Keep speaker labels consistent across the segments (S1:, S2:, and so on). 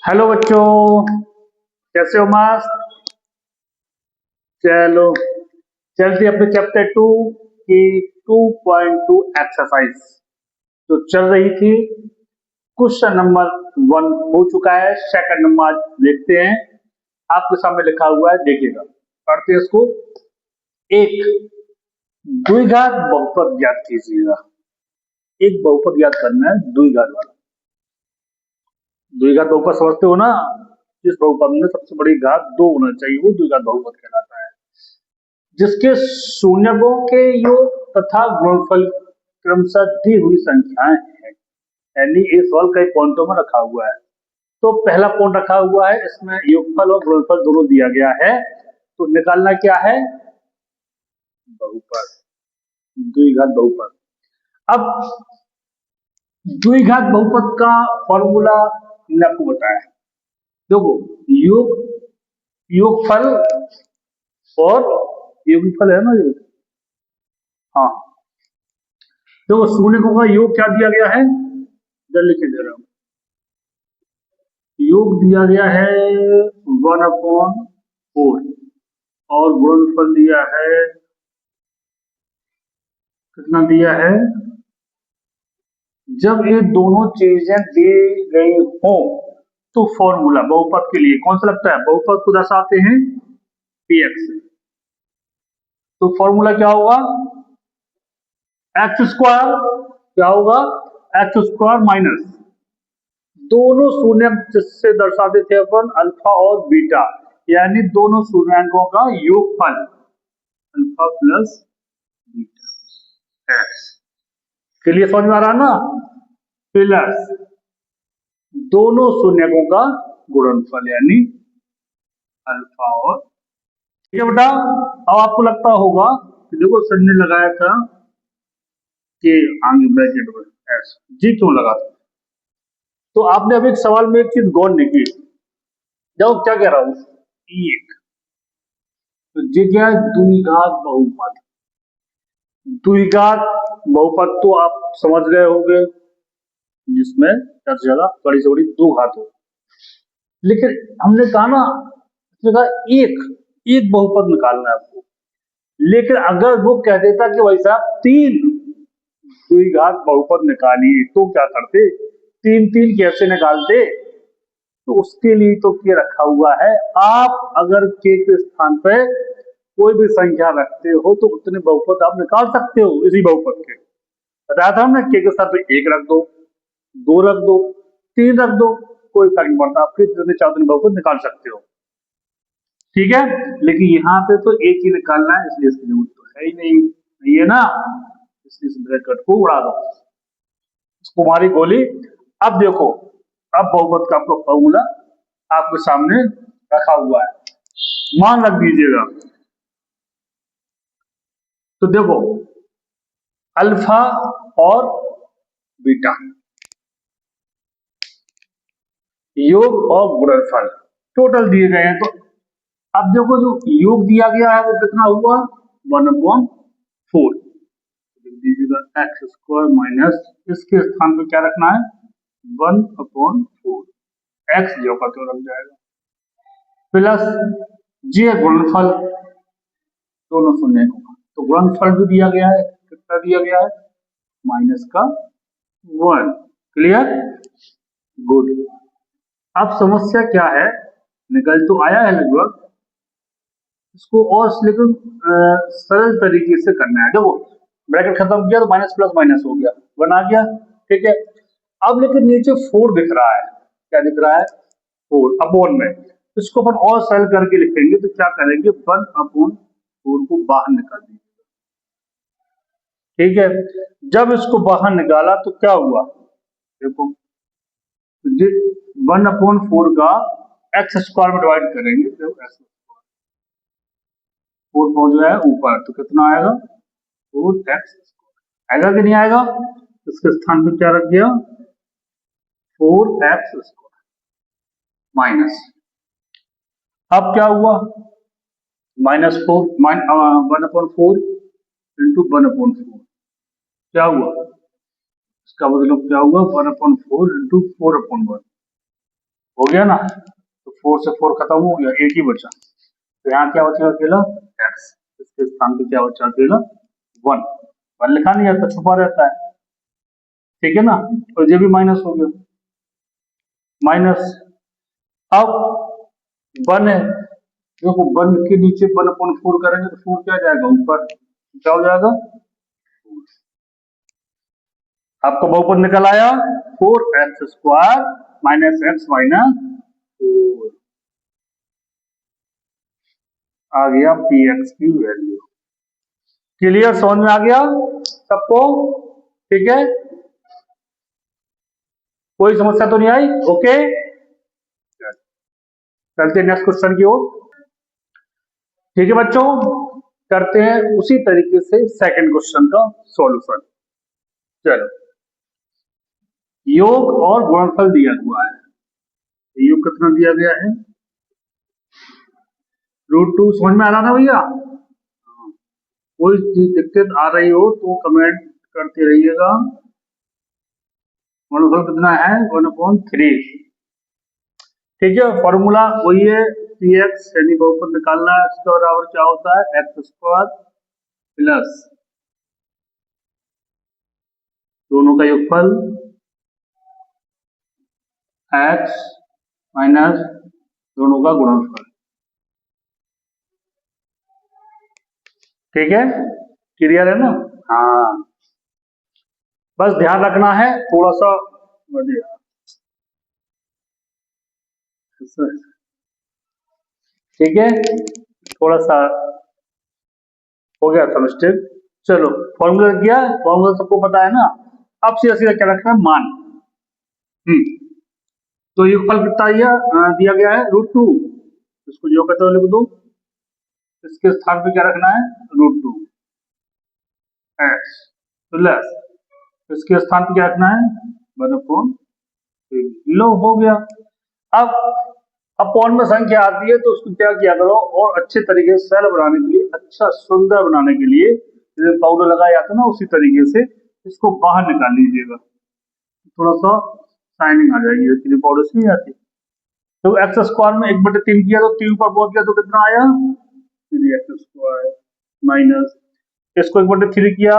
S1: Hello बच्चों, कैसे हो? मस्त। चलो चलते अपने चैप्टर 2 की 2.2 एक्सरसाइज जो चल रही थी। क्वेश्चन नंबर 1 हो चुका है, सेकंड नंबर आज देखते हैं। आपके सामने लिखा हुआ है, देखिएगा, पढ़ते हैं इसको। एक द्विघात बहुपद ज्ञात कीजिएगा। एक बहुपद ज्ञात करना है, द्विघात वाला। द्विघात बहुपद समझते हो ना? जिस बहुपद में सबसे बड़ी घात 2 होना चाहिए वो द्विघात बहुपद कहलाता है, जिसके शून्यकों के योग तथा गुणनफल क्रमशः दी हुई संख्याएं हैं। यानी ये सवाल कई पॉइंटों में रखा हुआ है। तो पहला पॉइंट रखा हुआ है, इसमें योगफल और गुणनफल दोनों दिया गया है। तो निकालना क्या है? बहुपद, द्विघात बहुपद। अब द्विघात बहुपद का फॉर्मूला मैंने आपको बताया। देखो, योगफल और योगफल है ना ये। हाँ, देखो, शून्यकों का योग क्या दिया गया है, इधर लिख के दे रहा हूं। योग दिया गया है 1/4 और गुणनफल दिया है, कितना दिया है? जब ये दोनों चीजें दी गई हो तो फॉर्मूला बहुपद के लिए कौन सा लगता है? बहुपद को दर्शाते हैं px। तो फॉर्मूला क्या होगा? X square. क्या होगा? एक्स स्क्वायर माइनस दोनों शून्य जिससे दर्शाते थे अपन अल्फा और बीटा, यानी दोनों शून्यांकों का योगफल अल्फा प्लस बीटा एक्स के लिए। समझ में आ रहा है ना? प्लस दोनों शून्यकों का गुणनफल यानी अल्फा और, ठीक है बेटा। अब आपको लगता होगा कि देखो सर ने लगाया था कि आगे ब्रैकेट में एस, जी क्यों लगा था? तो आपने अभी एक सवाल में एक चीज गौर नहीं की। जाओ, क्या कह रहा हूं? एक तो जी क्या है? द्विघात बहुपद। द्विघात बहुपद तो आप समझ गए होंगे, जिसमें ज्यादा से ज्यादा बड़ी से बड़ी 2 घात हो। लेकिन हमने कहा ना, इसमें कहा एक बहुपद निकालना है आपको। लेकिन अगर वो कह देता कि भाई साहब 3 द्विघात बहुपद निकालिए, तो क्या करते? 3 कैसे निकालते? तो उसके लिए तो क्या रखा हुआ है, आप अगर के स्थान पे कोई भी संख्या रखते हो तो उतने बहुपद आप निकाल सकते हो। इसी बहुपद के बताया था हमने, के स्थान पे 1 रख दो, 2 रख दो, 3 रख दो, कोई फर्क नहीं पड़ता, आप जितने चाहो उतने बहुपद निकाल सकते हो। ठीक है, लेकिन यहाँ पे तो एक ही निकालना है, इसलिए इसकी जरूरत तो है ही नहीं है ना, इसलिए इस ब्रैकेट को उड़ा दो, कुमारी गोली। अब देखो, अब बहुपद का आपका फॉर्मूला आपके सामने रखा हुआ है, मान रख दीजिएगा। तो देखो, अल्फा और बीटा, योग और गुणनफल टोटल दिए गए हैं। तो अब देखो, जो योग दिया गया है वो कितना हुआ? 1/4। दीजिएगा एक्स स्क्वायर माइनस, इसके स्थान पर क्या रखना है? 1/4। एक्स जो का तो रख जाएगा, प्लस जे गुणनफल दोनों शून्य को। तो गुणनफल भी दिया गया है, कितना दिया गया है? माइनस का 1। क्लियर? गुड। अब समस्या क्या है, निकल तो आया है लगभग, इसको और लेकिन सरल तरीके से करना है। देखो, ब्रैकेट खत्म किया तो माइनस प्लस माइनस हो गया, 1 आ गया, ठीक है। अब लेकिन नीचे 4 दिख रहा है, क्या दिख रहा है? 4 अपॉन में। इसको अपन और सरल करके लिखेंगे तो क्या करेंगे? 1/4 को बाहर निकाल दीजिए, ठीक है। जब इसको बाहर निकाला तो क्या हुआ? देखो, 1/4 का एक्स स्क्वायर में डिवाइड करेंगे तो एक्स 4 पहुंच गया है ऊपर, तो कितना आएगा? 4x आएगा कि नहीं आएगा? इसके स्थान पर क्या रख दिया? 4x minus. अब क्या हुआ? -4 1/4 इंटू 1/4 क्या हुआ? इसका मतलब क्या हुआ? 1/4 इंटू 4/1। हो गया ना, तो 4 से 4 खत्म हो गया, 8 ही बचा। तो यहाँ क्या बचेगा अकेला x, इसके स्थान पे क्या बचा अकेला 1। 1 लिखा नहीं जाता, छुपा रहता है, ठीक है ना। और ये भी माइनस हो गया, माइनस। अब 1 है, देखो 1 के नीचे 1/4 करेंगे तो 4 क्या जाएगा ऊपर, क्या हो जाएगा, आपका बहुपद निकल आया 4x² माइनस x माइनस 4, आ गया px की वैल्यू। क्लियर, समझ में आ गया सबको, ठीक है, कोई समस्या तो नहीं आई, ओके। चलते हैं नेक्स्ट क्वेश्चन की ओर, ठीक है बच्चों, करते हैं उसी तरीके से सेकंड क्वेश्चन का सॉल्यूशन। चलो, योग और गुणनफल दिया हुआ है, योग कितना दिया गया है, √2, समझ में आ रहा ना भैया। कोई चीज दिक्कत आ रही हो तो कमेंट करते रहिएगा। गुणनफल कितना है 1/3, ठीक है। फॉर्मूला वही है, px यानी बहुपद निकालना है, इसके बराबर क्या होता है x² प्लस दोनों का योगफल x माइनस दोनों का गुणनफल, ठीक है, क्लियर है ना। हाँ, बस ध्यान रखना है थोड़ा सा, ठीक है, थोड़ा सा हो गया था मिस्टेक। चलो, फॉर्मूला किया, फॉर्मूला सबको पता है ना। अब सीधा सीधा क्या रखना है मान, तो योगफल कितना दिया गया है √2, इसको जो कहते हो लिख दो, इसके स्थान पे क्या रखना है √2 x प्लस इसके स्थान पे क्या रखना है 1/3, लो हो गया। अब अपॉन में संख्या आती है तो उसको क्या किया करो, और अच्छे तरीके से सरल बनाने के लिए, अच्छा सुंदर बनाने के लिए, जैसे पाउडर लगाया जाता है ना उसी तरीके से इसको बाहर निकाल लीजिएगा, थोड़ा सा शाइनिंग आ जाएगी, इसलिए पाउडर से नहीं आती। तो x² में 1/3 किया तो 3 ऊपर पहुंच गया, तो कितना आया 3x² माइनस इसको 1/3 किया,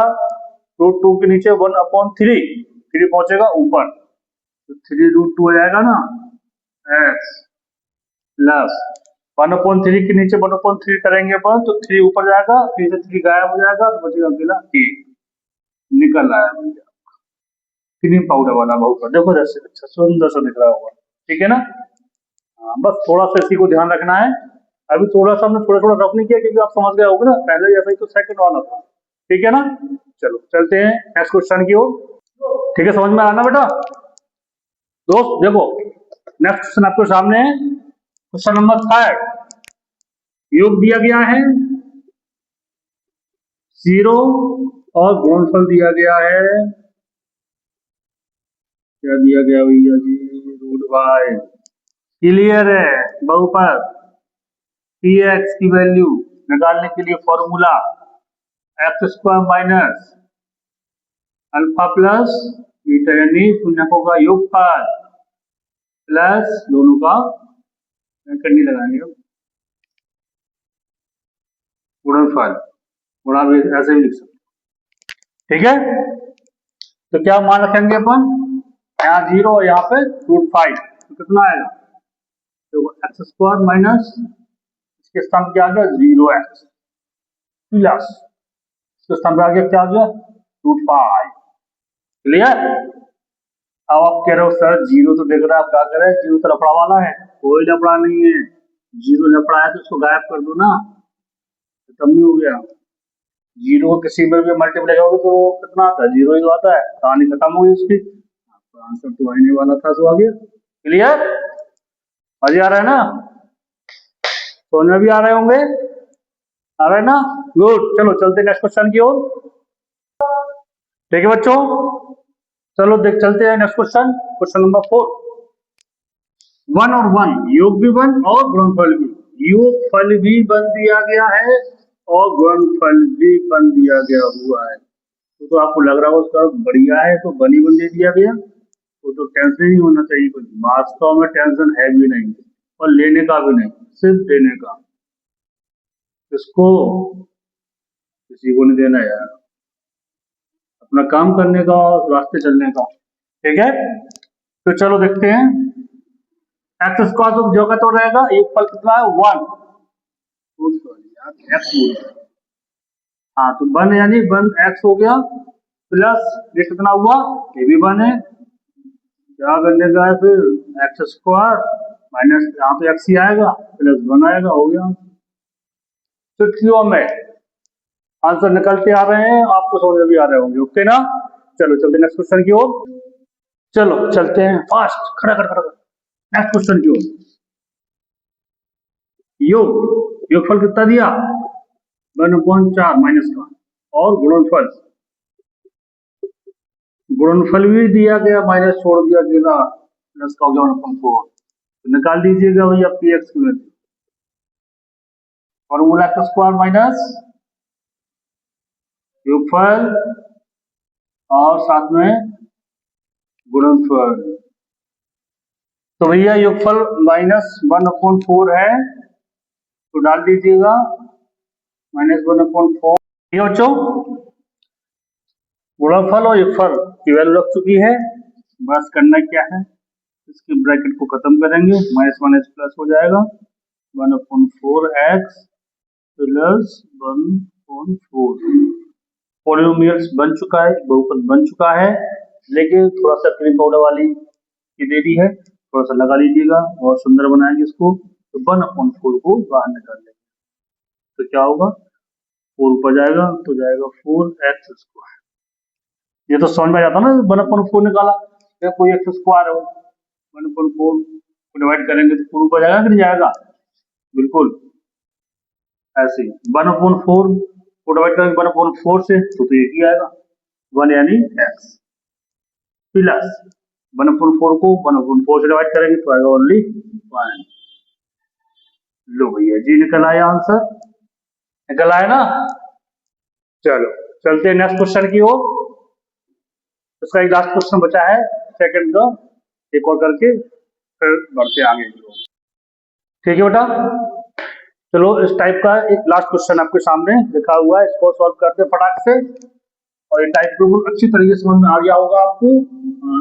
S1: √2 के नीचे 1/3, 3 पहुंचेगा ऊपर, तो 3√2 हो जाएगा ना x प्लस 1/3 के नीचे 1/3 करेंगे अपन तो 3 ऊपर जाएगा, 3 से 3 गायब हो जाएगा, तो बचेगा अकेला a, निकल आया भैया क्रीम पाउडर वाला बहुपद, देखो जैसे अच्छा सुंदर सा दिख रहा होगा, ठीक है ना। हाँ, बस थोड़ा सा इसी को ध्यान रखना है, अभी थोड़ा सा हमने थोड़ा थोड़ा रफ नहीं किया क्योंकि आप समझ गए होगे ना, पहले जैसा ही तो सेकंड वाला था, ठीक है ना। चलो चलते हैं नेक्स्ट क्वेश्चन की ओर, ठीक है, समझ में आना बेटा दोस्त। देखो नेक्स्ट क्वेश्चन आपके सामने है, क्वेश्चन नंबर 3, योग दिया गया है 0 और गुणनफल दिया गया है, क्या दिया गया भैया जी √y, क्लियर है, बहुपद px की वैल्यू निकालने के लिए formula x² minus alpha plus beta यानी शून्यकों का योगफल प्लस दोनों का करनी लगाएंगे गुणनफल, गुणा भी ऐसे भी लिख सकते, ठीक है। तो क्या मान रखेंगे अपन, यहाँ 0 और यहाँ पे √5, तो कितना आएगा, तो x² माइनस इसके स्थान पे क्या आ गया 0x प्लस इसके स्थान पे आ गया क्या आ गया √5, क्लियर। अब आप कह रहे हो सर 0 तो देख रहे आप क्या करें, 0 तो लफड़ा वाला है, कोई लफड़ा नहीं है, 0 लफड़ा है तो उसको गायब कर दो ना, खत्म नहीं हो गया। 0 को किसी में भी मल्टीप्लाई करोगे तो कितना आता है 0 ही तो आता है, कहानी खत्म हो गई उसकी, आपका आंसर तो आने वाला था तो आ गया, क्लियर, मजे आ रहा है ना, समझ में भी आ रहे होंगे, आ रहा है ना, गुड। चलो चलते नेक्स्ट क्वेश्चन की ओर, ठीक है बच्चों, चलो देख चलते हैं नेक्स्ट क्वेश्चन, क्वेश्चन नंबर 4, 1 और 1 योग भी 1 और गुणनफल भी, योगफल भी बन दिया गया है और गुणनफल भी बन दिया गया हुआ है, तो आपको लग रहा होगा उसका बढ़िया है तो बनी बन दे दिया गया, तो टेंशन ही नहीं होना चाहिए कुछ, वास्तव में टेंशन है भी नहीं और लेने का भी नहीं, सिर्फ देने का। किसको? किसी को नहीं देना यार, अपना काम करने का और रास्ते चलने का। ठीक है, तो चलो देखते हैं। एक्स स्क्वायर तो जगह तो रहेगा, एक फल कितना है 1, एक्स हो गया। हाँ तो 1 यानी 1 एक्स हो गया, प्लस ये कितना हुआ, ये भी 1 है। क्या करने का है फिर, एक्स स्क्वायर माइनस यहाँ पे एक्स ही आएगा, प्लस 1 आएगा, हो गया। चुटकियों में आंसर निकलते आ रहे हैं, आपको समझ में भी आ रहे होंगे। ओके ना, चलो चलते नेक्स्ट क्वेश्चन की ओर। चलो चलते हैं फास्ट, खड़ा कर खड़ा कर, नेक्स्ट क्वेश्चन की ओर। योगफल कितना दिया, 1/4 माइनस का, और गुणनफल भी दिया गया, माइनस छोड़ दिया गया, प्लस का हो गया 1/4। तो निकाल दीजिएगा भैया पी एक्स की value, formula x square minus योगफल और साथ में गुणनफल। तो भैया योगफल -1/4 है, तो डाल दीजिएगा -1/4। ये बच्चों गुणनफल और योगफल की वैल्यू रख चुकी है, बस करना क्या है, इसके ब्रैकेट को खत्म करेंगे, -1 प्लस हो जाएगा 1/4x प्लस 1/4। पॉलिनोमियल्स बन चुका है, बहुपद बन चुका है, लेकिन थोड़ा सा क्रीम पाउडर वाली की दे दी है, थोड़ा सा लगा लीजिएगा और सुंदर बनाएंगे इसको। तो 1/4 को बाहर निकाल लेंगे, तो क्या होगा, 4 ऊपर जाएगा तो जाएगा 4x स्क्वायर। ये तो समझ में आ जाता ना, 1/4 निकाला, या कोई एक्स स्क्वायर हो, 1/4 को डिवाइड करेंगे तो 4 ऊपर जाएगा कि नहीं जाएगा, बिल्कुल ऐसे ही 1/4 को डिवाइड करेंगे 1/4 से तो एक ही आएगा 1 यानी x, प्लस 1/4 को 1/4 से डिवाइड करेंगे तो आएगा ओनली 1। लो भैया जी निकल आया आंसर, निकल आया ना। चलो चलते हैं नेक्स्ट क्वेश्चन की ओर। इसका एक लास्ट क्वेश्चन बचा है सेकंड का, एक और करके फिर बढ़ते आगे। ठीक है बेटा, चलो इस टाइप का एक लास्ट क्वेश्चन आपके सामने लिखा हुआ है, इसको सॉल्व करते हैं फटाक से। और ये टाइप बिल्कुल अच्छी तरीके से समझ में आ गया होगा आपको।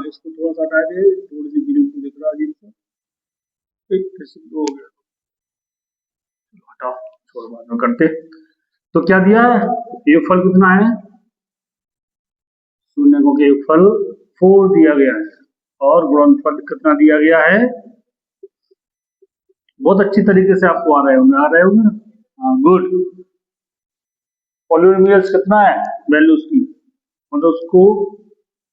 S1: इसको थोड़ा सा हटा दे, थोड़ी सी वीडियो को दिख रहा है अजीब सा, हो गया, हटाओ, छोड़ बाद में करते। तो क्या दिया है, योगफल कितना है, शून्य को के योगफल 4 दिया गया है, और गुणनफल कितना दिया गया है, बहुत अच्छी तरीके से आपको आ रहे होंगे ना, हाँ गुड। पॉलिनोमियल्स कितना है वैल्यू उसकी, मतलब उसको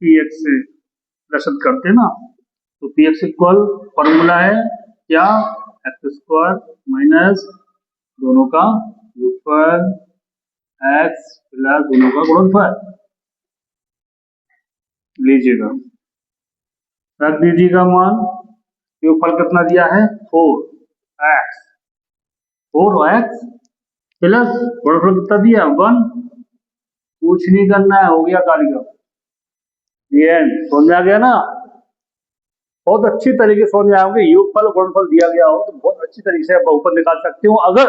S1: px से प्रदर्शित करते हैं ना, तो px इक्वल फॉर्मूला है क्या, एक्स स्क्वायर माइनस दोनों का योगफल x प्लस दोनों का गुणनफल। लीजिएगा, रख दीजिएगा मान, योगफल कितना दिया है 4x, 4x प्लस गुणनफल कितना दिया 1, कुछ नहीं करना है, हो गया कार्यक्रम, ये समझ में आ गया ना। बहुत अच्छी तरीके से समझ में आओगे, योगफल गुणनफल दिया गया हो तो बहुत अच्छी तरीके से आप बहुपद निकाल सकते हो। अगर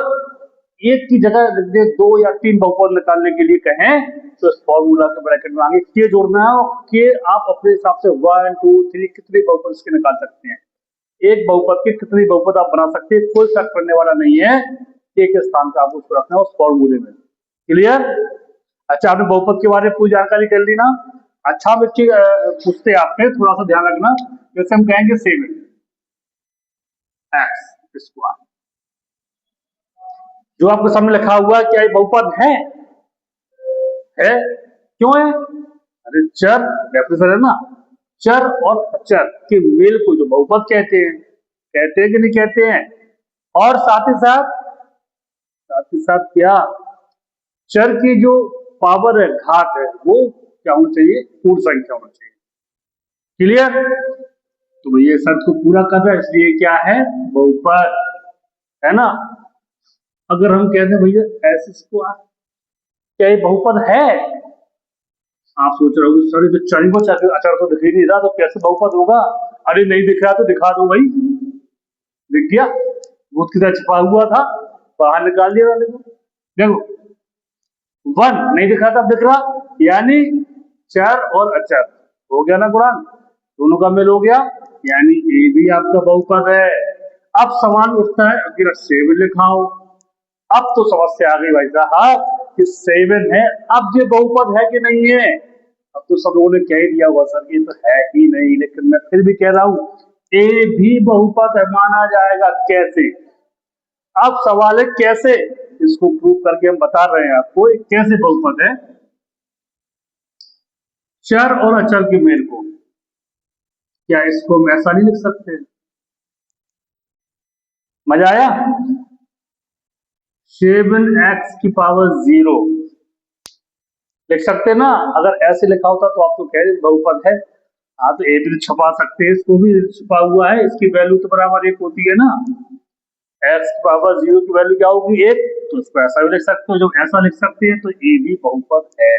S1: एक की जगह 2 या 3 बहुपद निकालने के लिए कहें तो इस फॉर्मूला के ब्रैकेट में आगे के जोड़ना है, और के आप अपने हिसाब से 1 2 3 कितने बहुपद इसके निकाल सकते हैं, एक बहुपद के कितने बहुपद आप बना सकते हैं, कोई फर्क पड़ने वाला नहीं है, के स्थान पर आपको उसको रखना है उस फॉर्मूले में। क्लियर? अच्छा, आपने बहुपद के बारे में पूरी जानकारी कर ली ना। अच्छा बच्चे पूछते हैं आपसे, थोड़ा सा ध्यान रखना, जैसे हम कहेंगे 7 एक्स स्क्वायर, जो आपके सामने लिखा हुआ है क्या ये बहुपद है? क्यों है? अरे चर डेफिनेशन है ना, चर और अचर के मेल को जो बहुपद कहते हैं कि नहीं कहते हैं। और साथ ही साथ क्या, चर की जो पावर है, घात है, वो क्या होना चाहिए, पूर्ण संख्या होना चाहिए। क्लियर? तो भैया शर्त को पूरा कर रहा है, इसलिए क्या है, बहुपद है ना। अगर हम कहते हैं भैया एस स्क्वायर, क्या ये बहुपद है? आप सोच रहे हो कि सर ये तो चरी को अचर तो दिख ही नहीं रहा, तो कैसे बहुपद होगा? अरे नहीं दिख रहा तो दिखा दो भाई, दिख गया, भूत की तरह छिपा हुआ था, बाहर निकाल दिया वाले को। देखो 1 नहीं दिख रहा था, अब दिख रहा, यानी चर और अचर हो गया ना गुणान, दोनों का मेल हो गया, यानी ए भी आपका बहुपद है। अब सवाल उठता है अगर 7 लिखा हो, अब तो समस्या आ गई भाई साहब कि 7 है, अब ये बहुपद है कि नहीं है? अब तो सब लोगों ने कह ही दिया होगा सर ये तो है ही नहीं, लेकिन मैं फिर भी कह रहा हूं ए भी बहुपद है, माना जाएगा। कैसे? अब सवाल है कैसे, इसको प्रूव करके हम बता रहे हैं आपको ये कैसे बहुपद है। चर और अचर के मेल को, क्या इसको हम ऐसा नहीं लिख सकते? मजा आया? 7x की पावर 0 लिख सकते ना? अगर ऐसे लिखा होता तो आप तो कह रहे बहुपद है। हाँ तो ए भी तो छुपा सकते हैं, इसको भी छुपा हुआ है, इसकी वैल्यू तो बराबर 1 होती है ना। x की पावर 0 की वैल्यू क्या होगी? 1, तो इसको ऐसा भी लिख सकते हो। जब ऐसा लिख सकते हैं तो ए भी बहुपद है।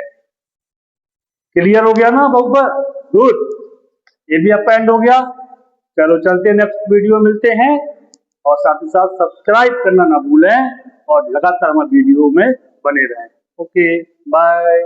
S1: क्लियर हो गया ना बहुपद? गुड, ये भी अपेंड हो गया। चलो चलते हैं, नेक्स्ट वीडियो मिलते हैं, और साथ ही साथ सब्सक्राइब करना ना भूलें और लगातार हमारे वीडियो में बने रहें। Okay bye.